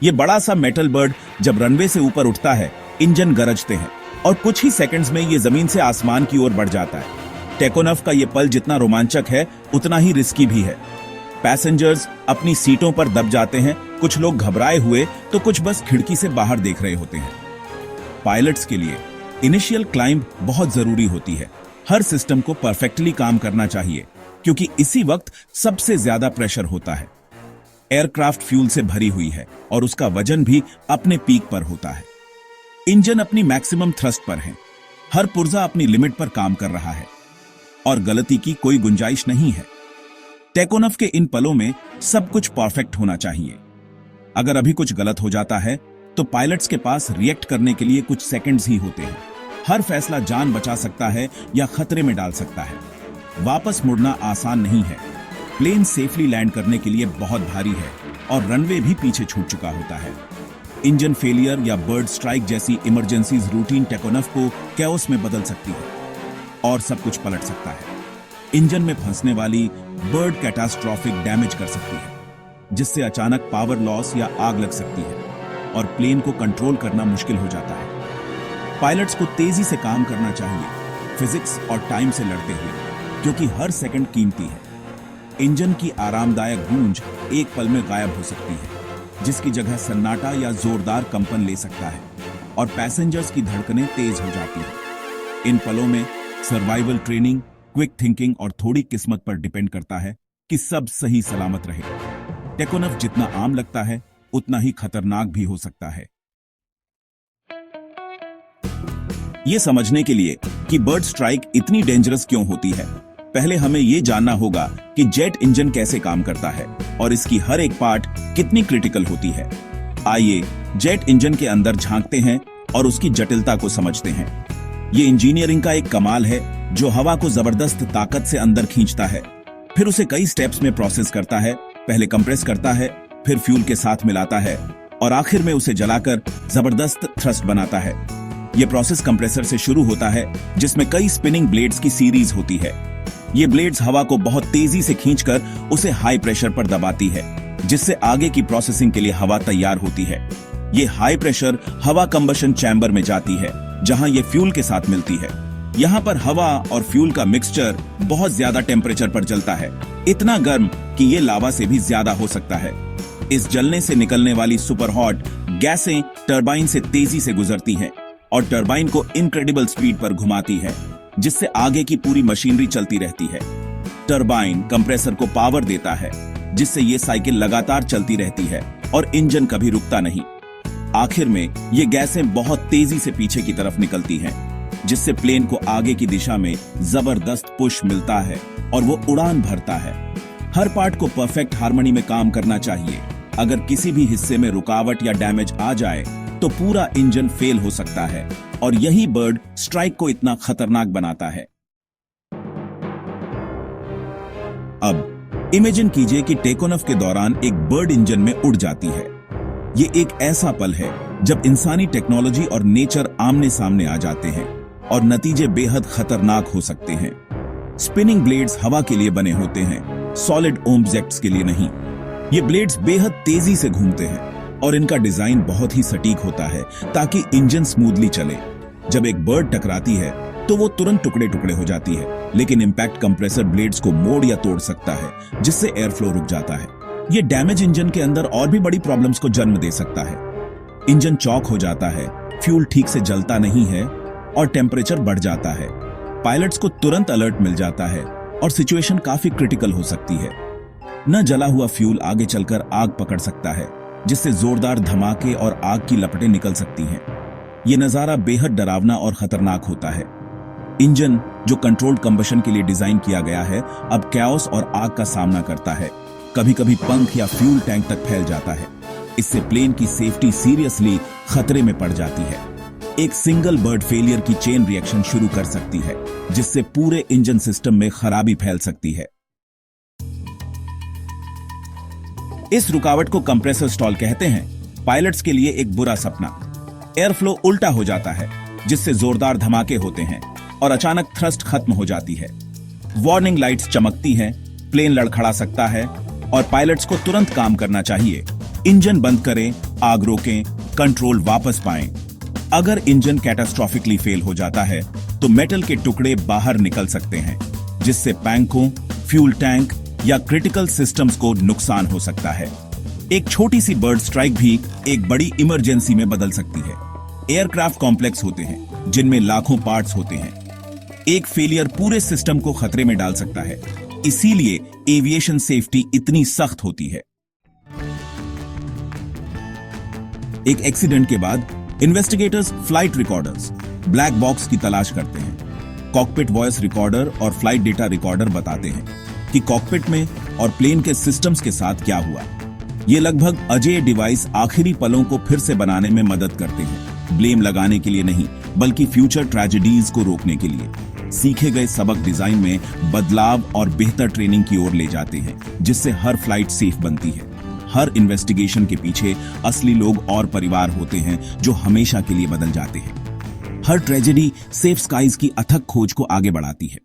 ये बड़ा सा मेटल बर्ड जब रनवे से ऊपर उठता है, इंजन गरजते हैं और कुछ ही सेकंड्स में ये जमीन से आसमान की ओर बढ़ जाता है। टेकोनॉव का ये पल जितना रोमांचक है, उतना ही रिस्की भी है। पैसेंजर्स अपनी सीटों पर दब जाते हैं, कुछ लोग घबराए हुए तो कुछ बस खिड़की से बाहर देख रहे होते हैं। पायलट्स के लिए इनिशियल क्लाइंब बहुत जरूरी होती है। हर सिस्टम को परफेक्टली काम करना चाहिए, क्योंकि इसी वक्त सबसे ज्यादा प्रेशर होता है। एयरक्राफ्ट फ्यूल से भरी हुई है और उसका वजन भी अपने पीक पर होता है। इंजन अपनी मैक्सिमम थ्रस्ट पर है, हर पुर्जा अपनी लिमिट पर काम कर रहा है और गलती की कोई गुंजाइश नहीं है। टेकोनॉव के इन पलों में सब कुछ परफेक्ट होना चाहिए। अगर अभी कुछ गलत हो जाता है तो पायलट्स के पास रिएक्ट करने के लिए कुछ सेकंड्स ही होते हैं। हर फैसला जान बचा सकता है या खतरे में डाल सकता है। वापस मुड़ना आसान नहीं है। प्लेन सेफली लैंड करने के लिए बहुत भारी है और रनवे भी पीछे छूट चुका होता है। इंजन फेलियर या बर्ड स्ट्राइक जैसी इमरजेंसीज रूटीन टेकोनॉव को कैओस में बदल सकती है और सब कुछ पलट सकता है। इंजन में फंसने वाली बर्ड कैटास्ट्रॉफिक डैमेज कर सकती है, जिससे अचानक पावर लॉस या आग लग सकती है और प्लेन को कंट्रोल करना मुश्किल हो जाता है। पायलट्स को तेजी से काम करना चाहिए, फिजिक्स और टाइम से लड़ते हुए, क्योंकि हर सेकंड कीमती है। इंजन की आरामदायक गूंज एक पल में गायब हो सकती है, जिसकी जगह सन्नाटा या जोरदार कंपन ले सकता है और पैसेंजर्स की धड़कनें तेज हो जाती हैं। इन पलों में सर्वाइवल ट्रेनिंग, क्विक थिंकिंग और थोड़ी किस्मत पर डिपेंड करता है कि सब सही सलामत रहे। टेकोनॉव जितना आम लगता है, उतना ही खतरनाक भी हो सकता है। ये समझने के लिए कि बर्ड स्ट्राइक इतनी डेंजरस क्यों होती है, पहले हमें ये जानना होगा कि जेट इंजन कैसे काम करता है और इसकी हर एक पार्ट कितनी क्रिटिकल होती है। आइए जेट इंजन के अंदर झांकते हैं और उसकी जटिलता को समझते हैं। ये इंजीनियरिंग का एक कमाल है, जो हवा को जबरदस्त ताकत से अंदर खींचता है, फिर उसे कई स्टेप्स में प्रोसेस करता है। पहले कंप्रेस करता है, फिर फ्यूल के साथ मिलाता है और आखिर में उसे जलाकर जबरदस्त थ्रस्ट बनाता है। यह प्रोसेस कंप्रेसर से शुरू होता है, जिसमें कई स्पिनिंग ब्लेड्स की सीरीज होती है। ये ब्लेड्स हवा को बहुत तेजी से खींचकर उसे हाई प्रेशर पर दबाती है, जिससे आगे की प्रोसेसिंग के लिए हवा तैयार होती है। ये हाई प्रेशर हवा कंबशन चैम्बर में जाती है, जहां ये फ्यूल के साथ मिलती है। यहाँ पर हवा और फ्यूल का मिक्सचर बहुत ज्यादा टेम्परेचर पर जलता है, इतना गर्म कि ये लावा से भी ज्यादा हो सकता है। इस जलने से निकलने वाली सुपर हॉट गैसें टरबाइन से तेजी से गुजरती हैं और टरबाइन को इनक्रेडिबल स्पीड पर घुमाती है, जिससे आगे की पूरी मशीनरी चलती रहती है। टरबाइन कंप्रेसर को पावर देता है, जिससे ये साइकिल लगातार चलती रहती है और इंजन कभी रुकता नहीं। आखिर में ये गैसें बहुत तेजी से पीछे की तरफ निकलती हैं, जिससे प्लेन को आगे की दिशा में जबरदस्त पुश मिलता है और वो उड़ान भरता है। हर पार्ट को परफेक्ट हार्मनी में काम करना चाहिए। अगर किसी भी हिस्से में रुकावट या डैमेज आ जाए तो पूरा इंजन फेल हो सकता है और यही बर्ड स्ट्राइक को इतना खतरनाक बनाता है। अब इमेजिन कीजिए कि टेकोनॉव के दौरान एक बर्ड इंजन में उड़ जाती है। ये एक ऐसा पल है जब इंसानी टेक्नोलॉजी और नेचर आमने सामने आ जाते हैं और नतीजे बेहद खतरनाक हो सकते हैं। स्पिनिंग ब्लेड्स हवा के लिए बने होते हैं, सॉलिड ऑब्जेक्ट्स के लिए नहीं। ये ब्लेड्स बेहद तेजी से घूमते हैं और इनका डिजाइन बहुत ही सटीक होता है ताकि इंजन स्मूथली चले। जब एक बर्ड टकराती है तो वो तुरंत टुकड़े टुकड़े हो जाती है, लेकिन इंपैक्ट कंप्रेसर ब्लेड्स को मोड़ या तोड़ सकता है, जिससे एयर फ्लो रुक जाता है। ये डैमेज इंजन के अंदर और भी बड़ी प्रॉब्लम्स को जन्म दे सकता है। इंजन चॉक हो जाता है, फ्यूल ठीक से जलता नहीं है और टेम्परेचर बढ़ जाता है। पायलट्स को तुरंत अलर्ट मिल जाता है और सिचुएशन काफी क्रिटिकल हो सकती है। न जला हुआ फ्यूल आगे चलकर आग पकड़ सकता है, जिससे जोरदार धमाके और आग की लपटें निकल सकती हैं। यह नजारा बेहद डरावना और खतरनाक होता है। इंजन, जो कंट्रोल्ड कंबशन के लिए डिजाइन किया गया है, अब कैओस और आग का सामना करता है। कभी कभी पंख या फ्यूल टैंक तक फैल जाता है। इससे प्लेन की सेफ्टी सीरियसली खतरे में पड़ जाती है। एक सिंगल बर्ड फेलियर की चेन रिएक्शन शुरू कर सकती है, जिससे पूरे इंजन सिस्टम में खराबी फैल सकती है। इस रुकावट को कंप्रेसर स्टॉल कहते हैं। पायलट्स के लिए एक बुरा सपना। एयर फ्लो उल्टा हो जाता है, जिससे जोरदार धमाके होते हैं और अचानक थ्रस्ट खत्म हो जाती है। वार्निंग लाइट्स चमकती हैं, प्लेन लड़खड़ा सकता है और पायलट्स को तुरंत काम करना चाहिए। इंजन बंद करें, आग रोकें, कंट्रोल वापस पाएं। अगर इंजन कैटास्ट्रॉफिकली फेल हो जाता है तो मेटल के टुकड़े बाहर निकल सकते हैं, जिससे बैंकों, फ्यूल टैंक या क्रिटिकल सिस्टम्स को नुकसान हो सकता है। एक छोटी सी बर्ड स्ट्राइक भी एक बड़ी इमरजेंसी में बदल सकती है। एयरक्राफ्ट कॉम्प्लेक्स होते हैं जिनमें लाखों पार्ट्स होते हैं। एक फेलियर पूरे सिस्टम को खतरे में डाल सकता है। इसीलिए एविएशन सेफ्टी इतनी सख्त होती है। एक एक्सीडेंट के बाद investigators flight recorders, black box की तलाश करते हैं। कॉकपिट वॉइस रिकॉर्डर और फ्लाइट डेटा रिकॉर्डर बताते हैं कि कॉकपिट में और प्लेन के सिस्टम्स के साथ क्या हुआ। ये लगभग अजेय डिवाइस आखिरी पलों को फिर से बनाने में मदद करते हैं, ब्लेम लगाने के लिए नहीं, बल्कि फ्यूचर ट्रेजेडीज को रोकने के लिए। सीखे गए सबक डिजाइन में बदलाव और बेहतर ट्रेनिंग की ओर ले जाते हैं, जिससे हर फ्लाइट सेफ बनती है। हर इन्वेस्टिगेशन के पीछे असली लोग और परिवार होते हैं जो हमेशा के लिए बदल जाते हैं। हर ट्रेजेडी सेफ स्काइज की अथक खोज को आगे बढ़ाती है।